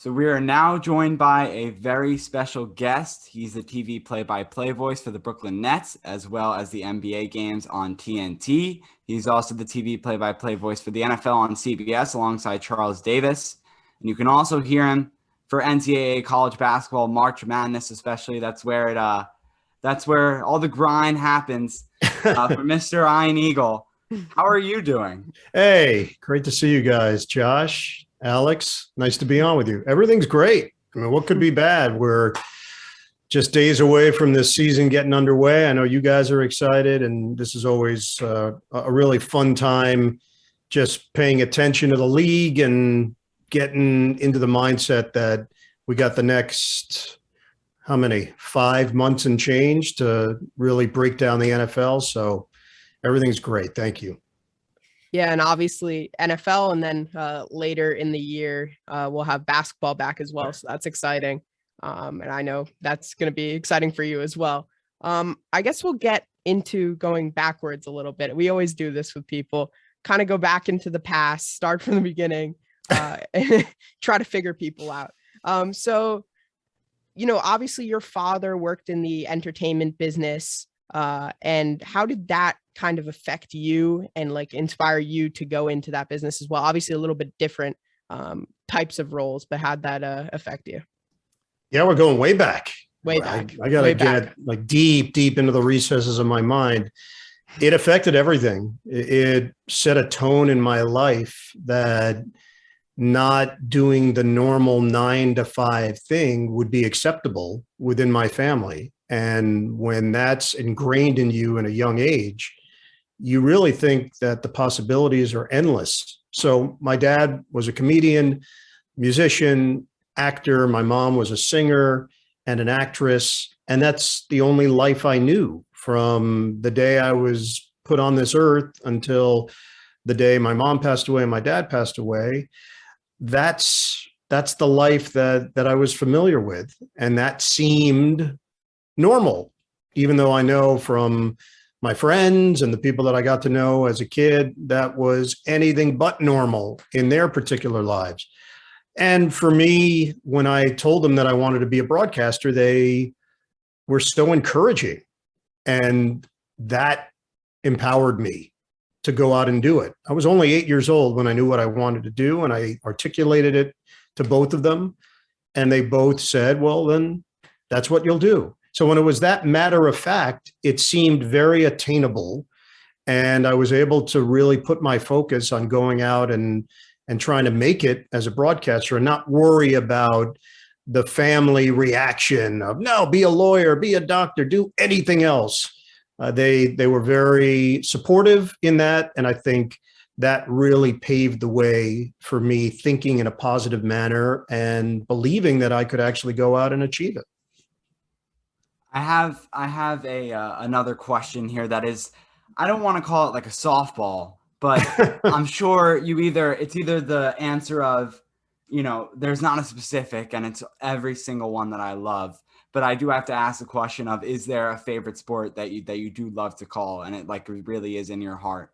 So we are now joined by a very special guest. He's the TV play-by-play voice for the Brooklyn Nets, as well as the NBA games on TNT. He's also the TV play-by-play voice for the NFL on CBS alongside Charles Davis. And you can also hear him for NCAA college basketball, March Madness, especially. That's where all the grind happens for Mr. Ian Eagle. How are you doing? Hey, great to see you guys, Josh. Alex, nice to be on with you. Everything's great. I mean, what could be bad? We're just days away from this season getting underway. I know you guys are excited, and this is always a really fun time just paying attention to the league and getting into the mindset that we got the next, 5 months and change to really break down the NFL. So everything's great. Thank you. Yeah, and obviously NFL, and then later in the year, we'll have basketball back as well. So that's exciting. And I know that's going to be exciting for you as well. I guess we'll get into going backwards a little bit. We always do this with people, kind of go back into the past, start from the beginning, and try to figure people out. So, obviously your father worked in the entertainment business. And how did that kind of affect you and inspire you to go into that business as well? Obviously a little bit different types of roles, but how'd that affect you? Yeah, we're going way back. Way back. I got to get deep into the recesses of my mind. It affected everything. It set a tone in my life that not doing the normal 9 to 5 thing would be acceptable within my family. And when that's ingrained in you in a young age, you really think that the possibilities are endless. So my dad was a comedian, musician, actor. My mom was a singer and an actress. And that's the only life I knew from the day I was put on this earth until the day my mom passed away and my dad passed away. That's the life that I was familiar with. And that seemed normal, even though I know from my friends and the people that I got to know as a kid, that was anything but normal in their particular lives. And for me, when I told them that I wanted to be a broadcaster, they were so encouraging. And that empowered me to go out and do it. I was only 8 years old when I knew what I wanted to do, and I articulated it to both of them. And they both said, well, then that's what you'll do. So when it was that matter of fact, it seemed very attainable. And I was able to really put my focus on going out and trying to make it as a broadcaster and not worry about the family reaction of, no, be a lawyer, be a doctor, do anything else. They were very supportive in that. And I think that really paved the way for me thinking in a positive manner and believing that I could actually go out and achieve it. I have another question here that is, I don't want to call it like a softball, but I'm sure it's either the answer of, there's not a specific and it's every single one that I love. But I do have to ask the question of, is there a favorite sport that you do love to call and it really is in your heart?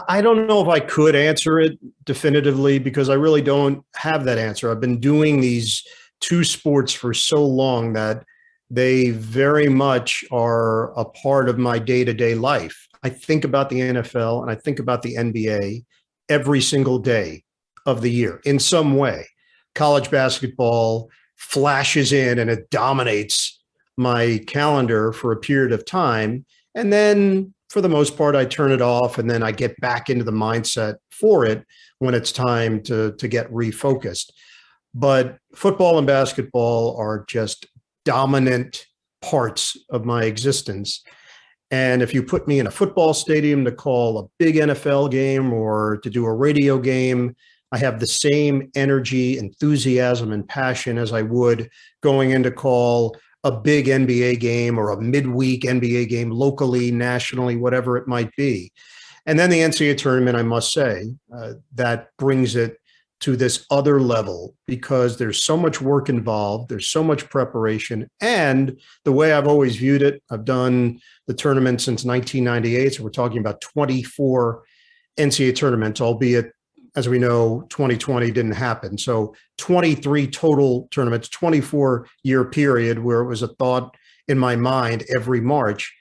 I don't know if I could answer it definitively because I really don't have that answer. I've been doing these 2 sports for so long that they very much are a part of my day-to-day life. I think about the NFL and I think about the NBA every single day of the year in some way. College basketball flashes in and it dominates my calendar for a period of time. And then for the most part, I turn it off and then I get back into the mindset for it when it's time to get refocused. But football and basketball are just dominant parts of my existence. And if you put me in a football stadium to call a big NFL game or to do a radio game, I have the same energy, enthusiasm, and passion as I would going in to call a big NBA game or a midweek NBA game locally, nationally, whatever it might be. And then the NCAA tournament, I must say, that brings it to this other level because there's so much work involved. There's so much preparation. And the way I've always viewed it, I've done the tournament since 1998. So we're talking about 24 NCAA tournaments, albeit as we know, 2020 didn't happen. So 23 total tournaments, 24-year period where it was a thought in my mind every March.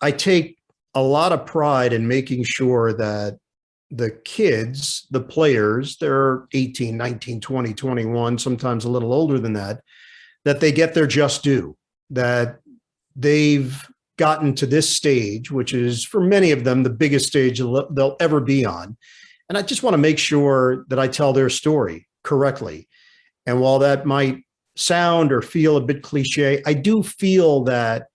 I take a lot of pride in making sure that the kids, the players, they're 18, 19, 20, 21, sometimes a little older than that they get their just due, that they've gotten to this stage, which is for many of them the biggest stage they'll ever be on. And I just want to make sure that I tell their story correctly. And while that might sound or feel a bit cliche, I do feel that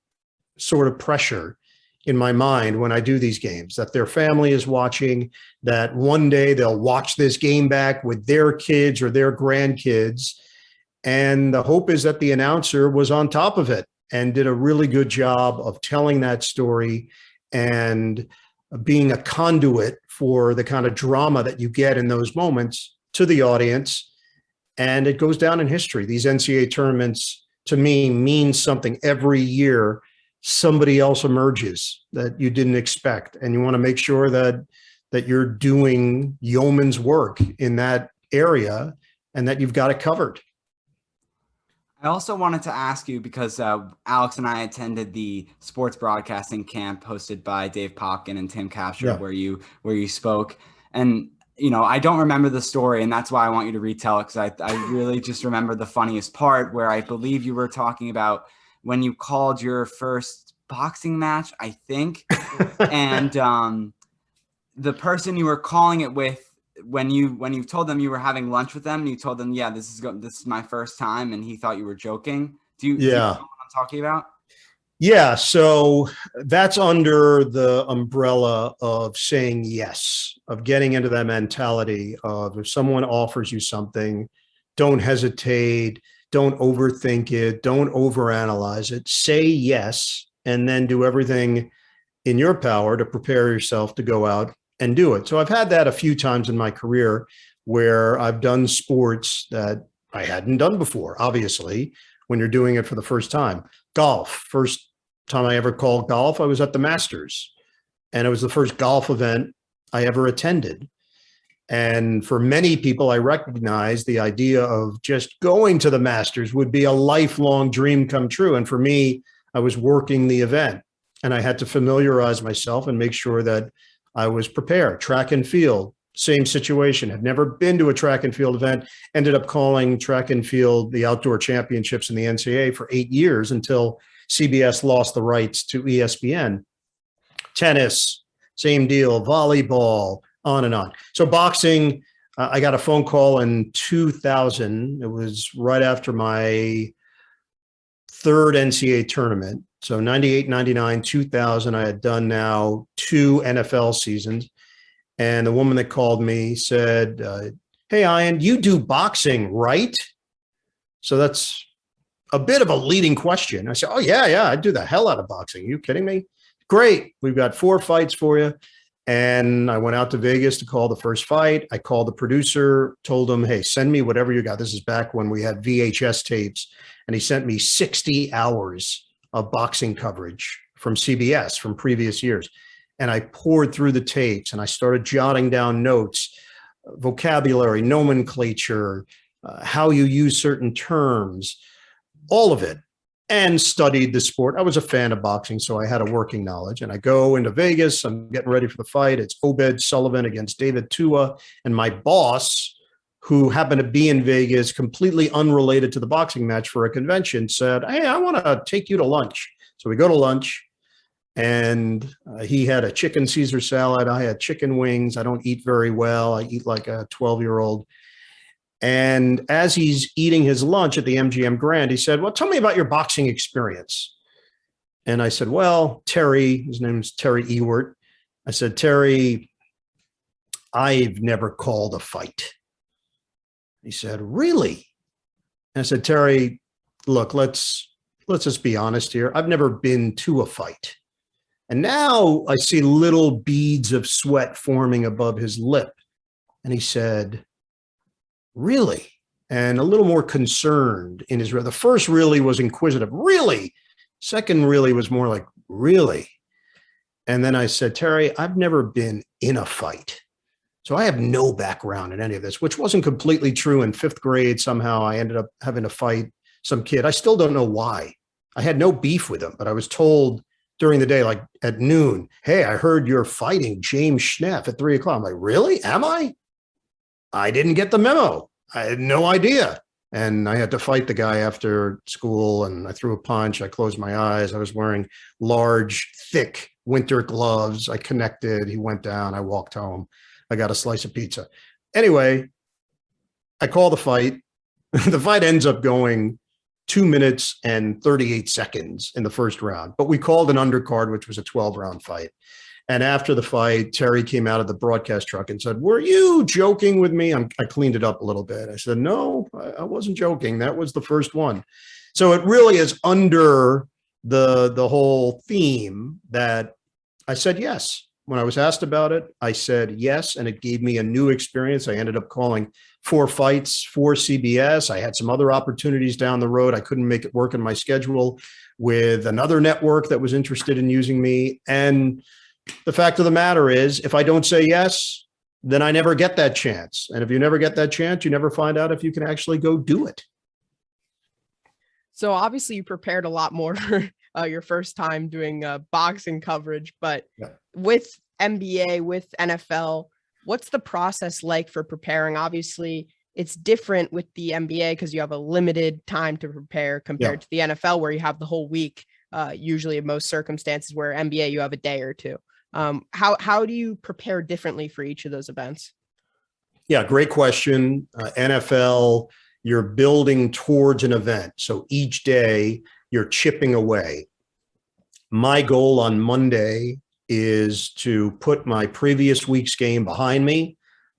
sort of pressure in my mind when I do these games, that their family is watching, that one day they'll watch this game back with their kids or their grandkids. And the hope is that the announcer was on top of it and did a really good job of telling that story and being a conduit for the kind of drama that you get in those moments to the audience. And it goes down in history. These NCAA tournaments, to me, mean something. Every year, somebody else emerges that you didn't expect. And you want to make sure that you're doing yeoman's work in that area and that you've got it covered. I also wanted to ask you, because Alex and I attended the sports broadcasting camp hosted by Dave Popkin and Tim Capture, where you spoke. And, you know, I don't remember the story, and that's why I want you to retell it, because I really just remember the funniest part, where I believe you were talking about when you called your first boxing match, I think, and the person you were calling it with, when you told them you were having lunch with them, and you told them, yeah, this is my first time, and he thought you were joking. Do you know what I'm talking about? Yeah. So that's under the umbrella of saying yes, of getting into that mentality of, if someone offers you something, don't hesitate, don't overthink it, don't overanalyze it, say yes, and then do everything in your power to prepare yourself to go out and do it. So I've had that a few times in my career where I've done sports that I hadn't done before, obviously, when you're doing it for the first time. Golf, first time I ever called golf, I was at the Masters, and it was the first golf event I ever attended. And for many people, I recognize the idea of just going to the Masters would be a lifelong dream come true. And for me, I was working the event, and I had to familiarize myself and make sure that I was prepared. Track and field, same situation. Had never been to a track and field event, ended up calling track and field the outdoor championships in the NCAA for 8 years until CBS lost the rights to ESPN. Tennis, same deal, volleyball, on and on. So boxing, I got a phone call in 2000. It was right after my third NCAA tournament. So 98, 99, 2000, I had done now 2 NFL seasons. And the woman that called me said, hey, Ian, you do boxing, right? So that's a bit of a leading question. I said, oh, yeah, I do the hell out of boxing. Are you kidding me? Great. We've got 4 fights for you. And I went out to Vegas to call the first fight. I called the producer, told him, hey, send me whatever you got. This is back when we had VHS tapes. And he sent me 60 hours of boxing coverage from CBS from previous years. And I poured through the tapes and I started jotting down notes, vocabulary, nomenclature, how you use certain terms, all of it, and studied the sport. I was a fan of boxing, so I had a working knowledge. And I go into Vegas. I'm getting ready for the fight. It's Obed Sullivan against David Tua. And my boss, who happened to be in Vegas, completely unrelated to the boxing match for a convention, said, hey, I want to take you to lunch. So we go to lunch, and he had a chicken Caesar salad. I had chicken wings. I don't eat very well. I eat like a 12-year-old. And as he's eating his lunch at the MGM Grand, he said, well, tell me about your boxing experience. And I said, well, Terry, his name's Terry Ewert. I said, Terry, I've never called a fight. He said, really? And I said, Terry, look, let's just be honest here. I've never been to a fight. And now I see little beads of sweat forming above his lip. And he said, really? And a little more concerned in his, the first really was inquisitive, really? Second really was more like, really? And then I said, Terry, I've never been in a fight. So I have no background in any of this, which wasn't completely true. In 5th grade, somehow I ended up having to fight some kid. I still don't know why. I had no beef with him, but I was told during the day, like at noon, hey, I heard you're fighting James Schneff at 3 o'clock. I'm like, really? Am I? I didn't get the memo. I had no idea. And I had to fight the guy after school, and I threw a punch. I closed my eyes. I was wearing large, thick winter gloves. I connected. He went down. I walked home. I got a slice of pizza. Anyway, I call the fight. The fight ends up going 2 minutes and 38 seconds in the first round, but we called an undercard, which was a 12-round fight. And after the fight, Terry came out of the broadcast truck and said, were you joking with me? I cleaned it up a little bit. I said, no, I wasn't joking. That was the first one. So it really is under the whole theme that I said yes. When I was asked about it, I said yes, and it gave me a new experience. I ended up calling 4 fights for CBS. I had some other opportunities down the road. I couldn't make it work in my schedule with another network that was interested in using me. And the fact of the matter is, if I don't say yes, then I never get that chance. And if you never get that chance, you never find out if you can actually go do it. So obviously you prepared a lot more for your first time doing boxing coverage, but Yeah. with NBA, with NFL, what's the process like for preparing? Obviously, it's different with the NBA because you have a limited time to prepare compared to the NFL, where you have the whole week. Usually, in most circumstances, where NBA you have a day or two. How do you prepare differently for each of those events? Yeah, great question. NFL, you're building towards an event. So each day you're chipping away. My goal on Monday is to put my previous week's game behind me,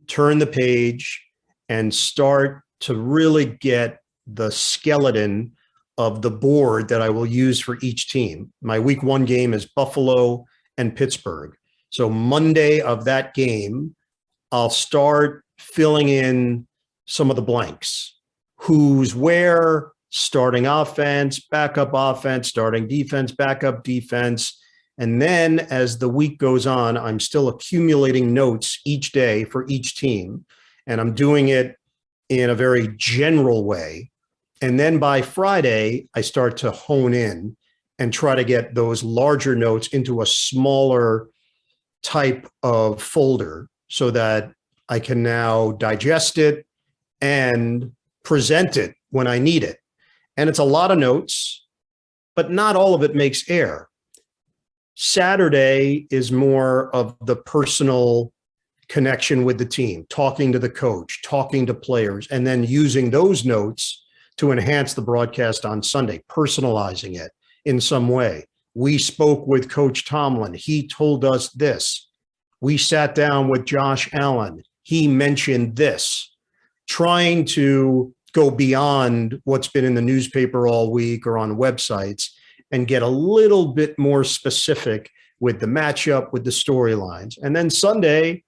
turn the page, and start to really get the skeleton of the board that I will use for each team. My week 1 game is Buffalo and Pittsburgh. So Monday of that game, I'll start filling in some of the blanks. Who's where, starting offense, backup offense, starting defense, backup defense. And then as the week goes on, I'm still accumulating notes each day for each team. And I'm doing it in a very general way. And then by Friday, I start to hone in and try to get those larger notes into a smaller type of folder so that I can now digest it and present it when I need it. And it's a lot of notes, but not all of it makes air. Saturday is more of the personal connection with the team, talking to the coach, talking to players, and then using those notes to enhance the broadcast on Sunday, personalizing it in some way. We spoke with Coach Tomlin. He told us this. We sat down with Josh Allen. He mentioned this, trying to go beyond what's been in the newspaper all week or on websites and get a little bit more specific with the matchup, with the storylines. And then Sunday,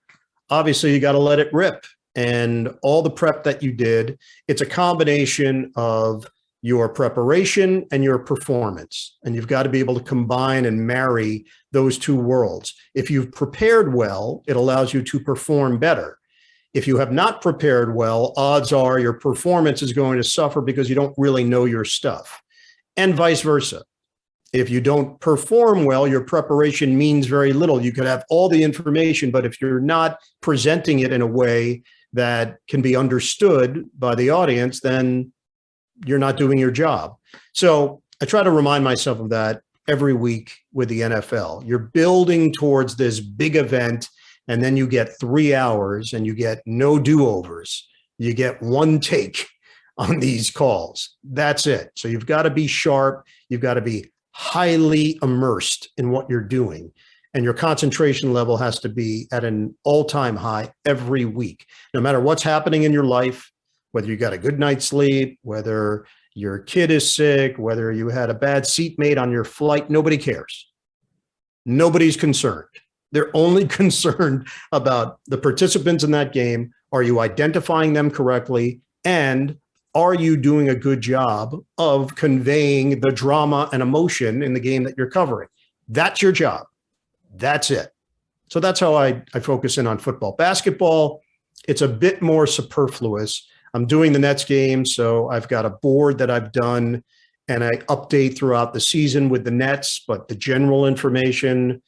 obviously you got to let it rip. And all the prep that you did, it's a combination of your preparation and your performance. And you've got to be able to combine and marry those two worlds. If you've prepared well, it allows you to perform better. If you have not prepared well, odds are your performance is going to suffer because you don't really know your stuff, and vice versa. If you don't perform well, your preparation means very little. You could have all the information, but if you're not presenting it in a way that can be understood by the audience, then you're not doing your job. So I try to remind myself of that every week with the NFL. You're building towards this big event, and then you get 3 hours and you get no do-overs. You get one take on these calls. That's it. So you've got to be sharp. You've got to be highly immersed in what you're doing. And your concentration level has to be at an all-time high every week. No matter what's happening in your life, whether you got a good night's sleep, whether your kid is sick, whether you had a bad seatmate on your flight, nobody cares. Nobody's concerned. They're only concerned about the participants in that game. Are you identifying them correctly? And are you doing a good job of conveying the drama and emotion in the game that you're covering? That's your job. That's it. So that's how I focus in on football. Basketball, it's a bit more superfluous. I'm doing the Nets game, so I've got a board that I've done and I update throughout the season with the Nets, but the general information,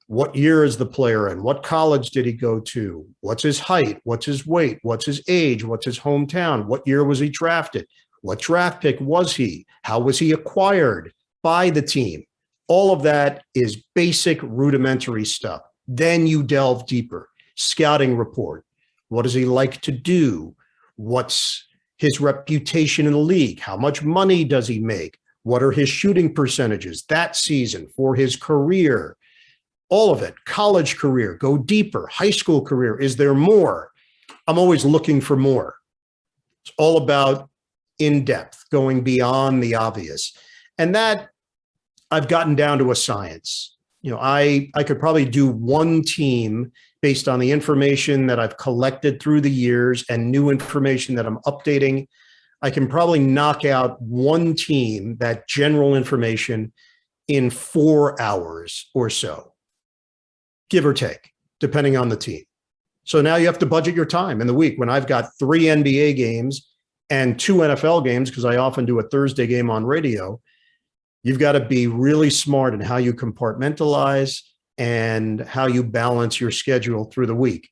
what year is the player in? What college did he go to? What's his height? What's his weight? What's his age? What's his hometown? What year was he drafted? What draft pick was he? How was he acquired by the team? All of that is basic rudimentary stuff. Then you delve deeper. Scouting report. What does he like to do? What's his reputation in the league? How much money does he make? What are his shooting percentages that season for his career? All of it. College career, go deeper. High school career, is there more? I'm always looking for more. It's all about in-depth, going beyond the obvious. And that I've gotten down to a science. I could probably do one team based on the information that I've collected through the years and new information that I'm updating. I can probably knock out one team, that general information, in 4 hours or so, give or take, depending on the team. So now you have to budget your time in the week. When I've got 3 NBA games and 2 NFL games, because I often do a Thursday game on radio, you've got to be really smart in how you compartmentalize and how you balance your schedule through the week.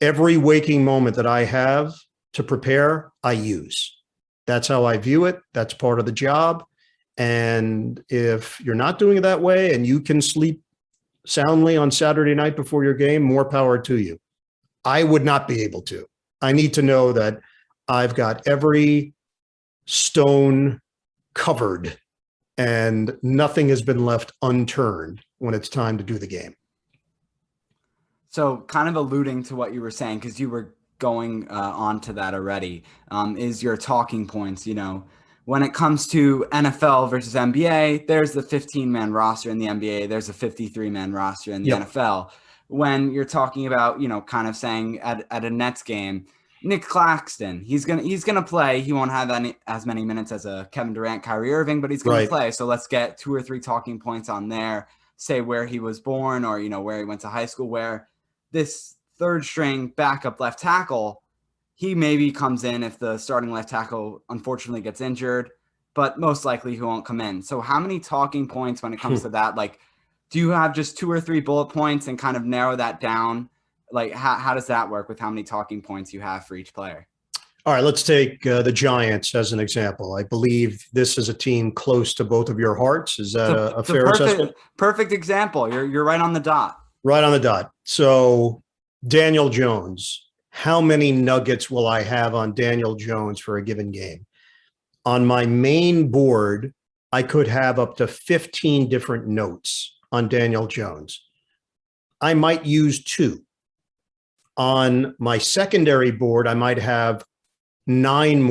Every waking moment that I have to prepare, I use. That's how I view it. That's part of the job. And if you're not doing it that way and you can sleep soundly on Saturday night before your game, more power to you. I would not be able to. I need to know that I've got every stone covered and nothing has been left unturned when it's time to do the game. So kind of alluding to what you were saying, because you were going on to that already, is your talking points. When it comes to NFL versus NBA, there's the 15-man roster in the NBA. There's a 53-man roster in the NFL. When you're talking about, kind of saying at a Nets game, Nick Claxton, he's gonna play. He won't have as many minutes as a Kevin Durant, Kyrie Irving, but he's gonna play. So let's get 2 or 3 talking points on there. Say where he was born, or where he went to high school. Where this third string backup left tackle, he maybe comes in if the starting left tackle unfortunately gets injured, but most likely he won't come in. So how many talking points when it comes to that? Like, do you have just 2 or 3 bullet points and kind of narrow that down? Like, how does that work with how many talking points you have for each player? All right, let's take the Giants as an example. I believe this is a team close to both of your hearts. Is that a fair assessment? Perfect example. You're right on the dot. Right on the dot. So Daniel Jones, how many nuggets will I have on Daniel Jones for a given game? On my main board, I could have up to 15 different notes on Daniel Jones. I might use 2. On my secondary board, I might have 9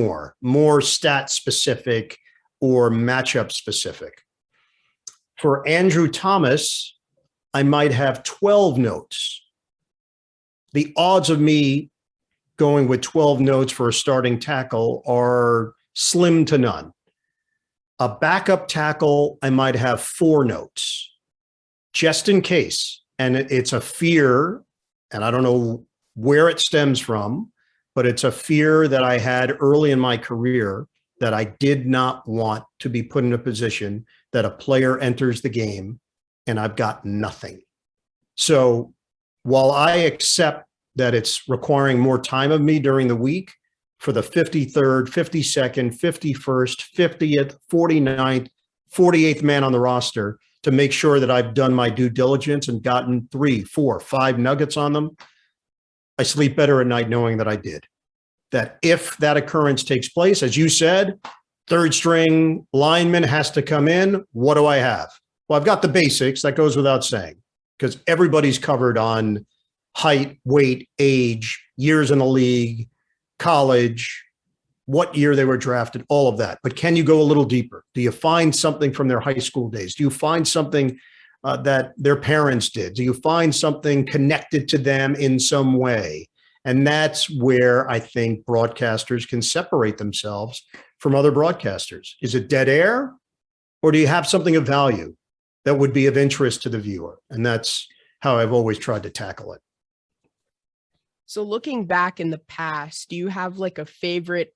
more stat specific or matchup specific. For Andrew Thomas, I might have 12 notes. The odds of me going with 12 notes for a starting tackle are slim to none. A backup tackle, I might have 4 notes, just in case. And it's a fear, and I don't know where it stems from, but it's a fear that I had early in my career that I did not want to be put in a position that a player enters the game and I've got nothing. So while I accept that it's requiring more time of me during the week for the 53rd, 52nd, 51st, 50th, 49th, 48th man on the roster to make sure that I've done my due diligence and gotten 3, 4, 5 nuggets on them, I sleep better at night knowing that I did. That if that occurrence takes place, as you said, third string lineman has to come in. What do I have? Well, I've got the basics. That goes without saying, because everybody's covered on height, weight, age, years in the league, college, what year they were drafted, all of that. But can you go a little deeper? Do you find something from their high school days? Do you find something that their parents did? Do you find something connected to them in some way? And that's where I think broadcasters can separate themselves from other broadcasters. Is it dead air, or do you have something of value that would be of interest to the viewer? And that's how I've always tried to tackle it. So looking back in the past, do you have like a favorite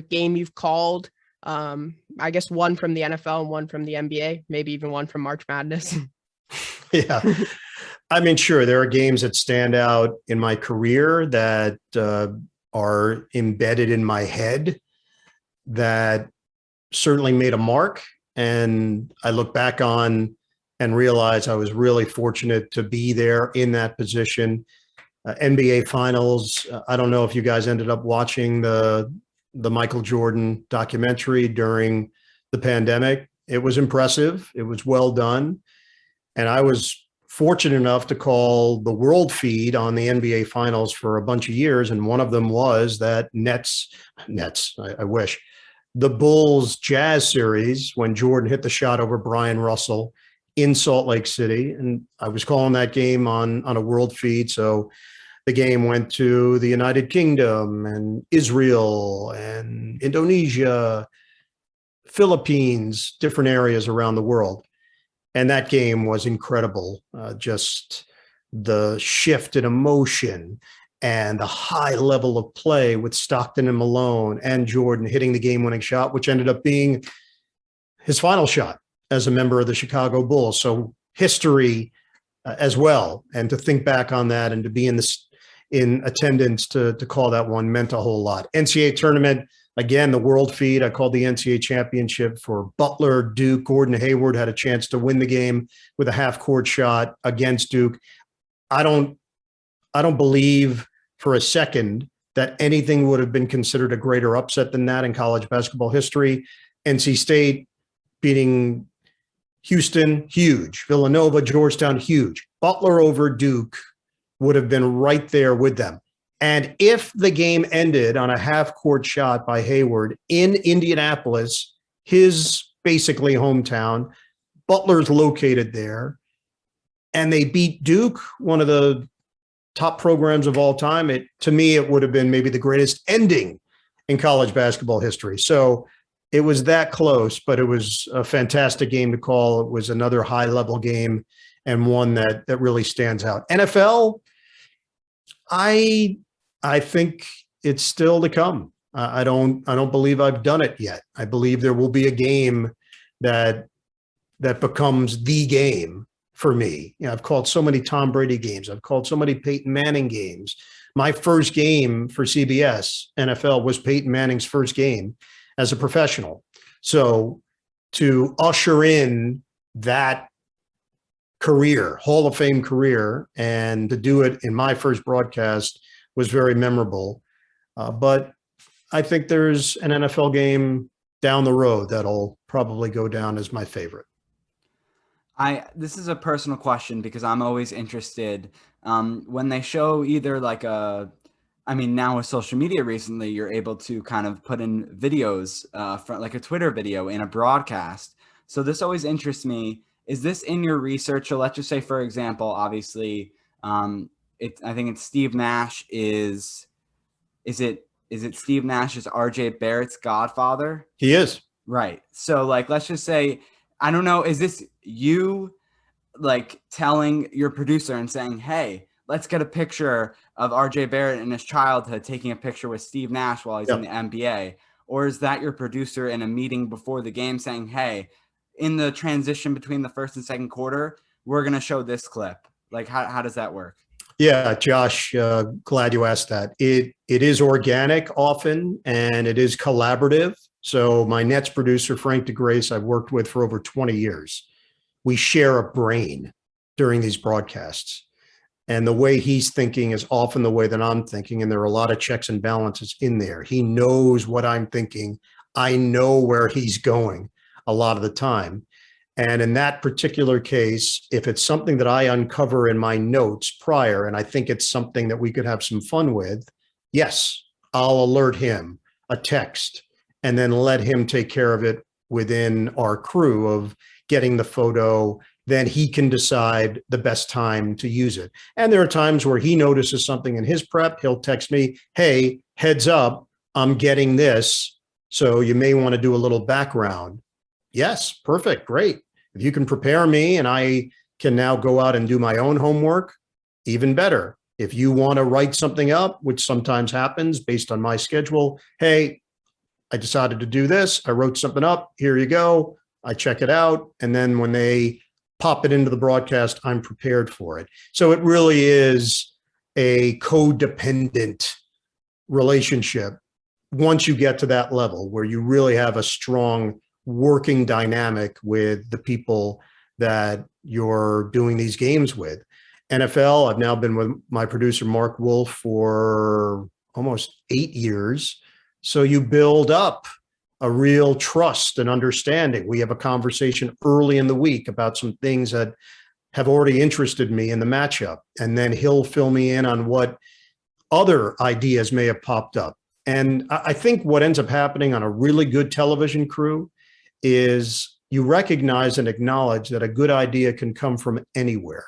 game you've called? I guess one from the NFL and one from the NBA, maybe even one from March Madness. Yeah. I mean, sure, there are games that stand out in my career that are embedded in my head that certainly made a mark. And I look back on and realize I was really fortunate to be there in that position. NBA Finals. I don't know if you guys ended up watching the Michael Jordan documentary during the pandemic. It was impressive. It was well done. And I was fortunate enough to call the world feed on the NBA Finals for a bunch of years. And one of them was that I wish, the Bulls Jazz series when Jordan hit the shot over Brian Russell in Salt Lake City. And I was calling that game on a world feed. So the game went to the United Kingdom and Israel and Indonesia, Philippines, different areas around the world. And that game was incredible. Just the shift in emotion and the high level of play with Stockton and Malone and Jordan hitting the game-winning shot, which ended up being his final shot as a member of the Chicago Bulls. So history as well. And to think back on that and to be in attendance to call that one meant a whole lot. NCAA tournament, again, the world feed. I called the NCAA championship for Butler, Duke. Gordon Hayward had a chance to win the game with a half-court shot against Duke. I don't believe for a second that anything would have been considered a greater upset than that in college basketball history. NC State beating Houston, huge. Villanova, Georgetown, huge. Butler over Duke would have been right there with them. And if the game ended on a half-court shot by Hayward in Indianapolis, his basically hometown, Butler's located there, and they beat Duke, one of the top programs of all time, to me, it would have been maybe the greatest ending in college basketball history. So it was that close, but it was a fantastic game to call. It was another high-level game and one that really stands out. NFL, I think it's still to come. I don't believe I've done it yet. I believe there will be a game that becomes the game for me. You know, I've called so many Tom Brady games. I've called so many Peyton Manning games. My first game for CBS NFL was Peyton Manning's first game as a professional. So to usher in that career, Hall of Fame career, and to do it in my first broadcast was very memorable. But I think there's an NFL game down the road that'll probably go down as my favorite. This is a personal question because I'm always interested when they show either like now with social media recently, you're able to kind of put in videos from like a Twitter video in a broadcast. So this always interests me. Is this in your research? So let's just say, for example, obviously, I think it's Steve Nash is it Steve Nash is RJ Barrett's godfather? He is. Right. So like, let's just say, I don't know, is this you like telling your producer and saying, hey, let's get a picture of RJ Barrett in his childhood taking a picture with Steve Nash while he's in the NBA? Or is that your producer in a meeting before the game saying, hey, in the transition between the first and second quarter, we're going to show this clip? Like, how does that work? Yeah, Josh, glad you asked that. It is organic often, and it is collaborative. So my Nets producer, Frank DeGrace, I've worked with for over 20 years. We share a brain during these broadcasts. And the way he's thinking is often the way that I'm thinking. And there are a lot of checks and balances in there. He knows what I'm thinking. I know where he's going a lot of the time. And in that particular case, if it's something that I uncover in my notes prior, and I think it's something that we could have some fun with, yes, I'll alert him, a text, and then let him take care of it within our crew of getting the photo. Then he can decide the best time to use it. And there are times where he notices something in his prep. He'll text me, hey, heads up, I'm getting this. So you may want to do a little background. Yes, perfect, great. If you can prepare me and I can now go out and do my own homework. Even better, if you want to write something up, which sometimes happens based on my schedule, hey, I decided to do this. I wrote something up. Here you go. I check it out. And then when they pop it into the broadcast, I'm prepared for it. So it really is a codependent relationship once you get to that level where you really have a strong working dynamic with the people that you're doing these games with. NFL, I've now been with my producer, Mark Wolf, for almost 8 years. So you build up a real trust and understanding. We have a conversation early in the week about some things that have already interested me in the matchup. And then he'll fill me in on what other ideas may have popped up. And I think what ends up happening on a really good television crew is you recognize and acknowledge that a good idea can come from anywhere.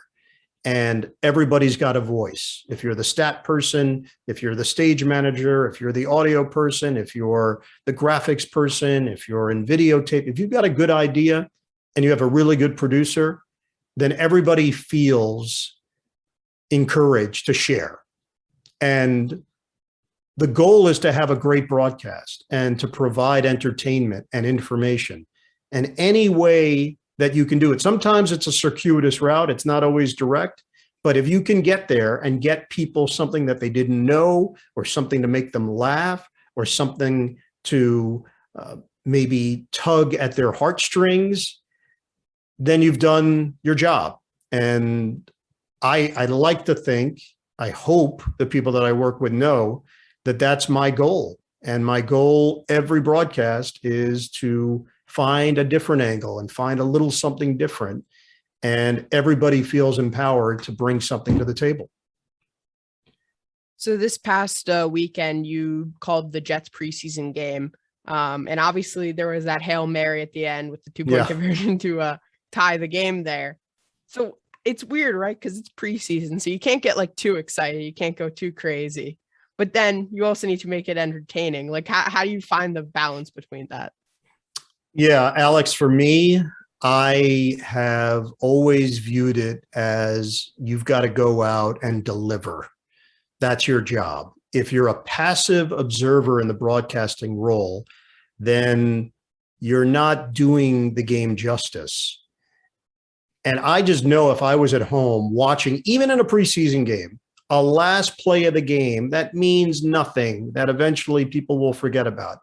And everybody's got a voice. If you're the stat person, if you're the stage manager, if you're the audio person, if you're the graphics person, if you're in videotape, if you've got a good idea and you have a really good producer, then everybody feels encouraged to share. And the goal is to have a great broadcast and to provide entertainment and information. And any way that you can do it. Sometimes it's a circuitous route. It's not always direct, but if you can get there and get people something that they didn't know, or something to make them laugh, or something to maybe tug at their heartstrings, then you've done your job. And I like to think, I hope the people that I work with know that that's my goal. And my goal every broadcast is to find a different angle and find a little something different. And everybody feels empowered to bring something to the table. So this past weekend, you called the Jets preseason game. And obviously there was that Hail Mary at the end with the 2-point conversion to tie the game there. So it's weird, right? Because it's preseason. So you can't get like too excited. You can't go too crazy. But then you also need to make it entertaining. Like how do you find the balance between that? Yeah, Alex, for me, I have always viewed it as you've got to go out and deliver. That's your job. If you're a passive observer in the broadcasting role, then you're not doing the game justice. And I just know if I was at home watching, even in a preseason game, a last play of the game, that means nothing, that eventually people will forget about.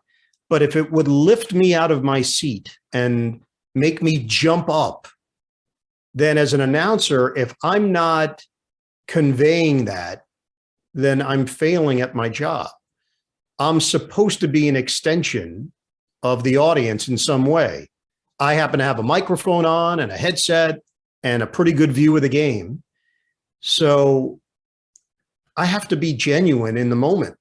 But if it would lift me out of my seat and make me jump up, then as an announcer, if I'm not conveying that, then I'm failing at my job. I'm supposed to be an extension of the audience in some way. I happen to have a microphone on and a headset and a pretty good view of the game. So I have to be genuine in the moment.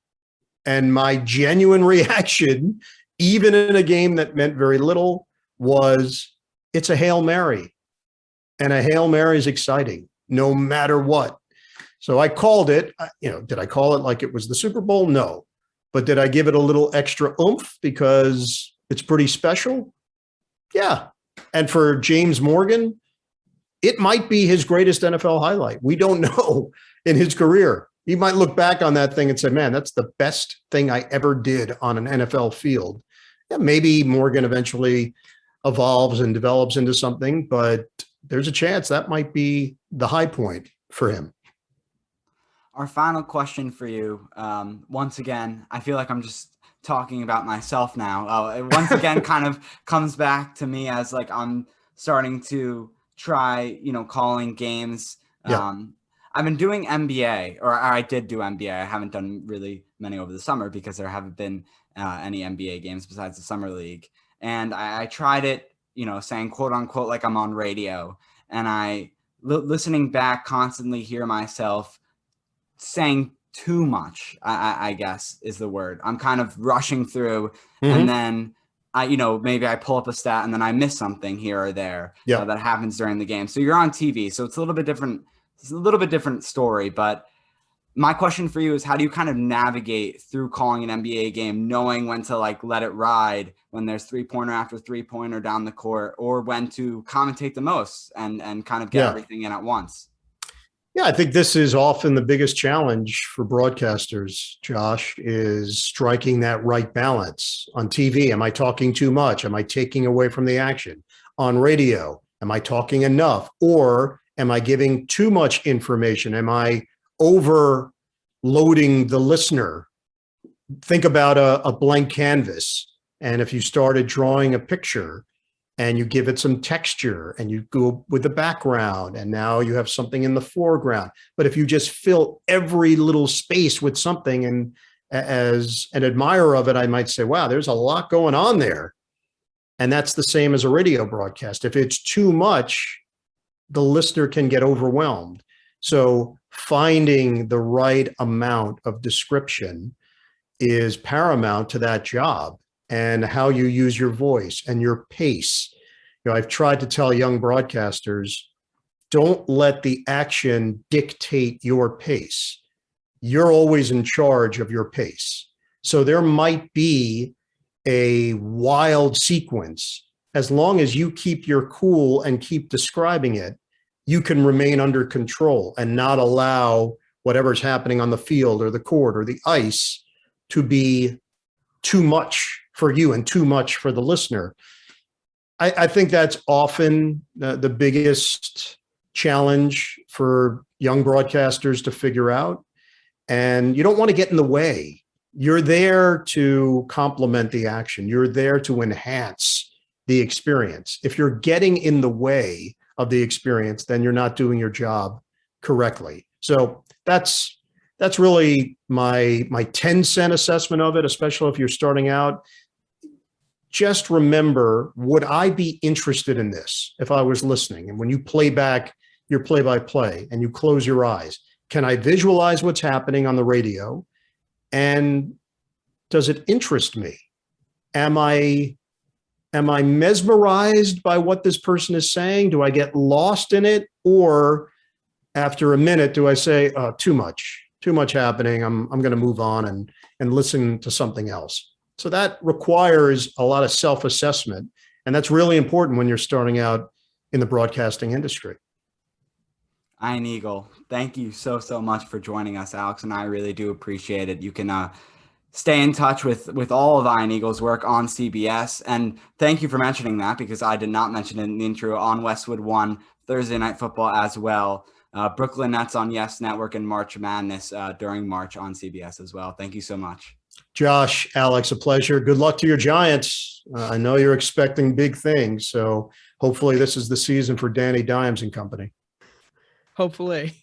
And my genuine reaction, even in a game that meant very little, was it's a Hail Mary. And a Hail Mary is exciting, no matter what. So I called it, did I call it like it was the Super Bowl? No. But did I give it a little extra oomph because it's pretty special? Yeah. And for James Morgan, it might be his greatest NFL highlight. We don't know in his career. He might look back on that thing and say, man, that's the best thing I ever did on an NFL field. Yeah, maybe Morgan eventually evolves and develops into something, but there's a chance that might be the high point for him. Our final question for you, once again, I feel like I'm just talking about myself now. It once again kind of comes back to me as like I'm starting to try, calling games. Yeah. I've been doing NBA, or I did do NBA. I haven't done really many over the summer because there haven't been any NBA games besides the summer league. And I tried it, saying quote unquote, like I'm on radio, and I listening back constantly hear myself saying too much, I guess is the word. I'm kind of rushing through and then maybe I pull up a stat and then I miss something here or there that happens during the game. So you're on TV. So it's a little bit different. It's a little bit different story, but my question for you is, how do you kind of navigate through calling an NBA game, knowing when to like let it ride when there's 3-pointer after 3-pointer down the court, or when to commentate the most and kind of get everything in at once? Yeah, I think this is often the biggest challenge for broadcasters, Josh, is striking that right balance. On TV, am I talking too much? Am I taking away from the action? On radio, am I talking enough? Or am I giving too much information? Am I overloading the listener? Think about a blank canvas. And if you started drawing a picture and you give it some texture and you go with the background and now you have something in the foreground. But if you just fill every little space with something, and as an admirer of it, I might say, wow, there's a lot going on there. And that's the same as a radio broadcast. If it's too much, the listener can get overwhelmed. So finding the right amount of description is paramount to that job, and how you use your voice and your pace. You know, I've tried to tell young broadcasters, don't let the action dictate your pace. You're always in charge of your pace. So there might be a wild sequence. As long as you keep your cool and keep describing it, you can remain under control and not allow whatever's happening on the field or the court or the ice to be too much for you and too much for the listener. I think that's often the biggest challenge for young broadcasters to figure out. And you don't want to get in the way. You're there to complement the action. You're there to enhance the experience. If you're getting in the way of the experience, then you're not doing your job correctly. So that's really my 10-cent assessment of it, especially if you're starting out. Just remember, would I be interested in this if I was listening? And when you play back your play-by-play and you close your eyes, can I visualize what's happening on the radio? And does it interest me? Am I mesmerized by what this person is saying? Do I get lost in it? Or after a minute, do I say, too much happening, I'm going to move on and listen to something else? So that requires a lot of self-assessment. And that's really important when you're starting out in the broadcasting industry. Ian Eagle, thank you so much for joining us, Alex, and I really do appreciate it. You can stay in touch with all of Ian Eagle's work on CBS. And thank you for mentioning that, because I did not mention it in the intro, on Westwood One, Thursday Night Football as well. Brooklyn Nets on Yes Network, and March Madness during March on CBS as well. Thank you so much. Josh, Alex, a pleasure. Good luck to your Giants. I know you're expecting big things, so hopefully this is the season for Danny Dimes and company. Hopefully.